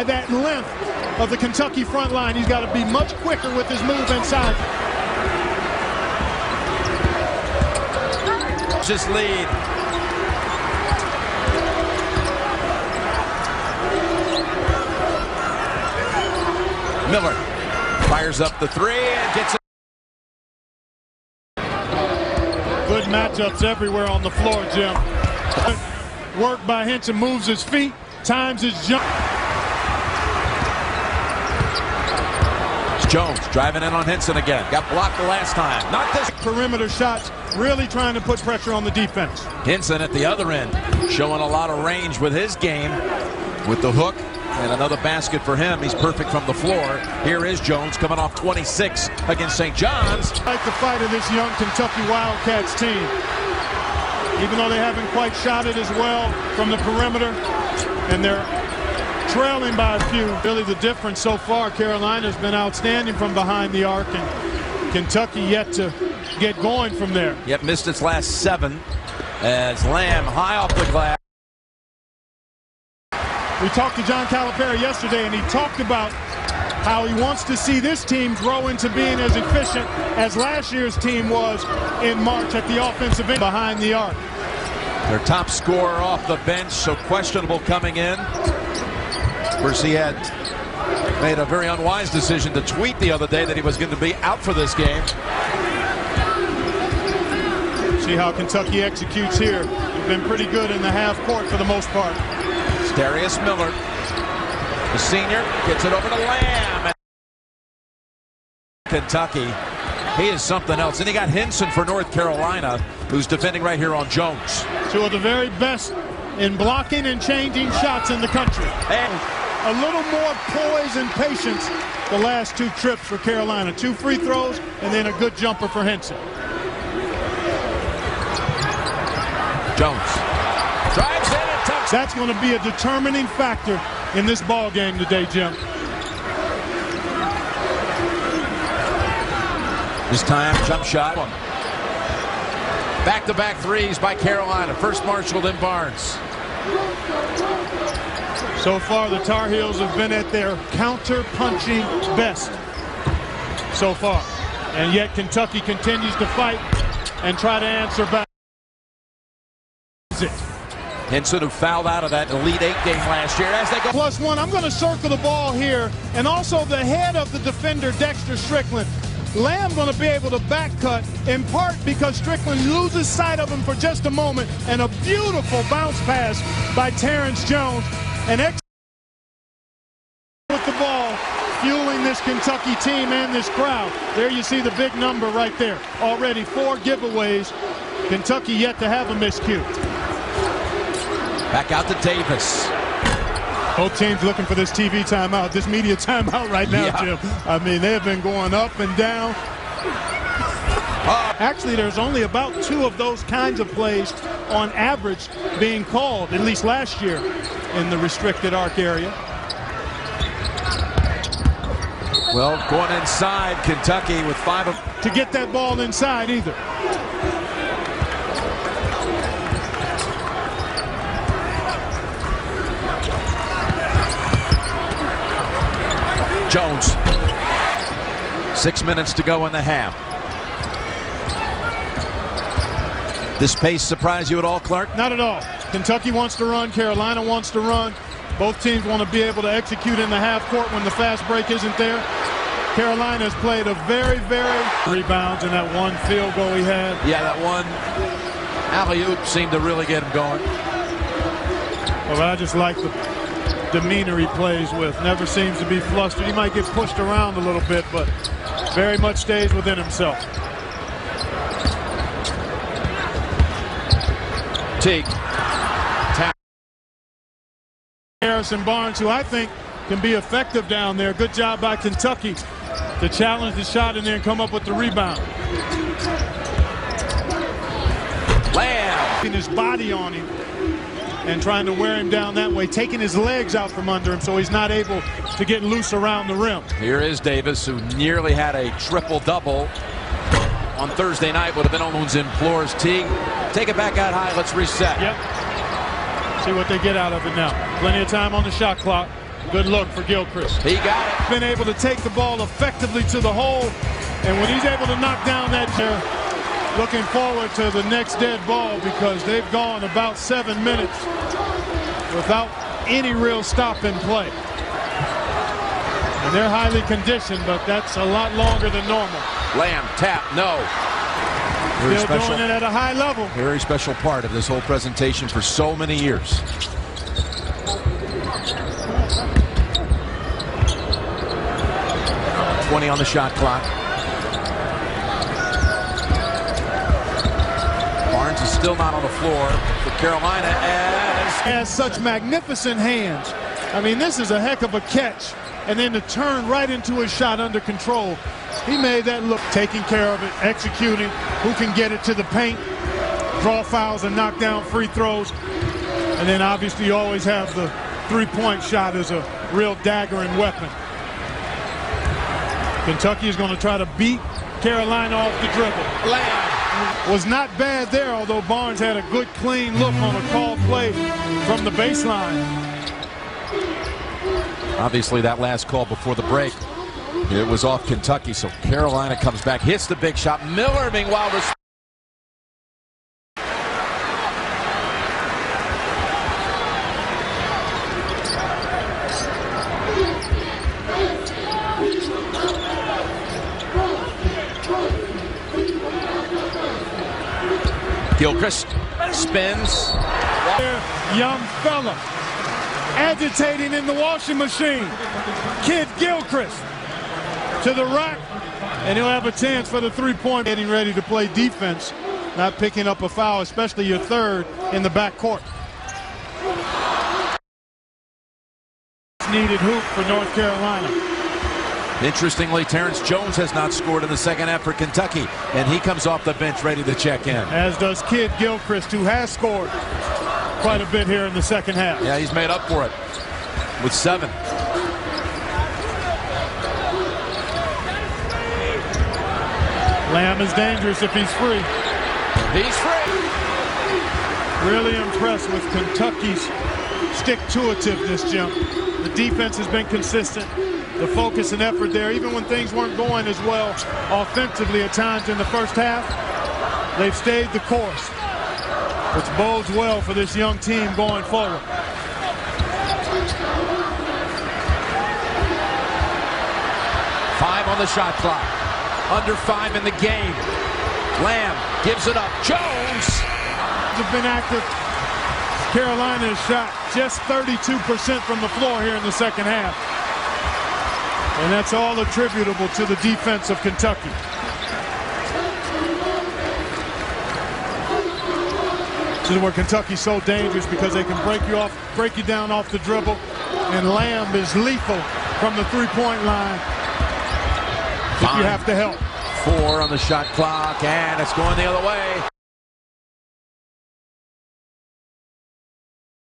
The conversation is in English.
by that length of the Kentucky front line. He's got to be much quicker with his move inside. Just lead. Miller fires up the three and gets it. Good matchups everywhere on the floor, Jim. Work by Henson, moves his feet, times his jump. Jones driving in on Henson again. Got blocked the last time. Not this. Perimeter shots, really trying to put pressure on the defense. Henson at the other end, showing a lot of range with his game. With the hook and another basket for him. He's perfect from the floor. Here is Jones coming off 26 against St. John's. Like the fight of this young Kentucky Wildcats team. Even though they haven't quite shot it as well from the perimeter, and they're trailing by a few. Really the difference so far, Carolina's been outstanding from behind the arc, and Kentucky yet to get going from there. Yet missed its last 7 as Lamb high off the glass. We talked to John Calipari yesterday, and he talked about how he wants to see this team grow into being as efficient as last year's team was in March at the offensive end behind the arc. Their top scorer off the bench, so questionable coming in. Of course, he had made a very unwise decision to tweet the other day that he was going to be out for this game. See how Kentucky executes here. They've been pretty good in the half court for the most part. Darius Miller, the senior, gets it over to Lamb. Kentucky, he is something else. And he got Henson for North Carolina, who's defending right here on Jones. Two of the very best in blocking and changing shots in the country. And a little more poise and patience the last 2 trips for Carolina. 2 free throws and then a good jumper for Henson. Jones drives in and tucks. That's going to be a determining factor in this ball game today, Jim. This time, jump shot. Back-to-back threes by Carolina. First Marshall, then Barnes. So far, the Tar Heels have been at their counter-punching best so far. And yet Kentucky continues to fight and try to answer back. Henson, who fouled out of that Elite 8 game last year as they go. +1, I'm going to circle the ball here. And also the head of the defender, Dexter Strickland. Lamb going to be able to back cut, in part because Strickland loses sight of him for just a moment. And a beautiful bounce pass by Terrence Jones. And with the ball, fueling this Kentucky team and this crowd. There you see the big number right there. Already 4 giveaways. Kentucky yet to have a miscue. Back out to Davis. Both teams looking for this TV timeout, this media timeout right now, Jim. I mean, they have been going up and down. Actually, there's only about 2 of those kinds of plays on average being called, at least last year, in the restricted arc area. Well, going inside, Kentucky with 5 of... To get that ball inside either. Jones. 6 minutes to go in the half. This pace surprise you at all, Clark? Not at all. Kentucky wants to run. Carolina wants to run. Both teams want to be able to execute in the half court when the fast break isn't there. Carolina has played a very rebounds in that 1 field goal he had. Yeah, that one alley-oop seemed to really get him going. Well, I just like the demeanor he plays with. Never seems to be flustered. He might get pushed around a little bit, but very much stays within himself. Teague. Harrison Barnes, who I think can be effective down there. Good job by Kentucky to challenge the shot and then come up with the rebound. Lamb. Putting his body on him and trying to wear him down that way, taking his legs out from under him so he's not able to get loose around the rim. Here is Davis, who nearly had a triple-double on Thursday night. Would have been Owens in floors. Teague, take it back out high. Let's reset. Yep. See what they get out of it now. Plenty of time on the shot clock. Good look for Gilchrist. He got it. Been able to take the ball effectively to the hole, and when he's able to knock down that chair, looking forward to the next dead ball because they've gone about 7 minutes without any real stop in play. And they're highly conditioned, but that's a lot longer than normal. Lamb, tap, no. Very Still special, doing it at a high level. very special part of this whole presentation for so many years. On the shot clock. Barnes is still not on the floor for Carolina as has such magnificent hands. I mean, this is a heck of a catch, and then to turn right into his shot under control. He made that look, taking care of it, executing, who can get it to the paint, draw fouls and knock down free throws. And then obviously you always have the three-point shot as a real dagger and weapon. Kentucky is going to try to beat Carolina off the dribble. Lamb was not bad there, although Barnes had a good clean look on a called play from the baseline. Obviously that last call before the break, it was off Kentucky, so Carolina comes back, hits the big shot. Miller meanwhile Gilchrist spins. Young fella agitating in the washing machine. Kid Gilchrist to the rack, and he'll have a chance for the three-point. Getting ready to play defense, not picking up a foul, especially your third in the backcourt. Needed hoop for North Carolina. Interestingly, Terrence Jones has not scored in the second half for Kentucky, and he comes off the bench ready to check in. As does Kid Gilchrist, who has scored quite a bit here in the second half. Yeah, he's made up for it with 7. Lamb is dangerous if he's free. He's free. Really impressed with Kentucky's stick-to-itiveness, Jim. The defense has been consistent. The focus and effort there, even when things weren't going as well offensively at times in the first half, they've stayed the course, which bodes well for this young team going forward. Five on the shot clock. Under 5 in the game. Lamb gives it up. Jones Have been active. Carolina has shot just 32% from the floor here in the second half. And that's all attributable to the defense of Kentucky. This is where Kentucky's so dangerous because they can break you down off the dribble. And Lamb is lethal from the three-point line if you have to help. 4 on the shot clock, and it's going the other way.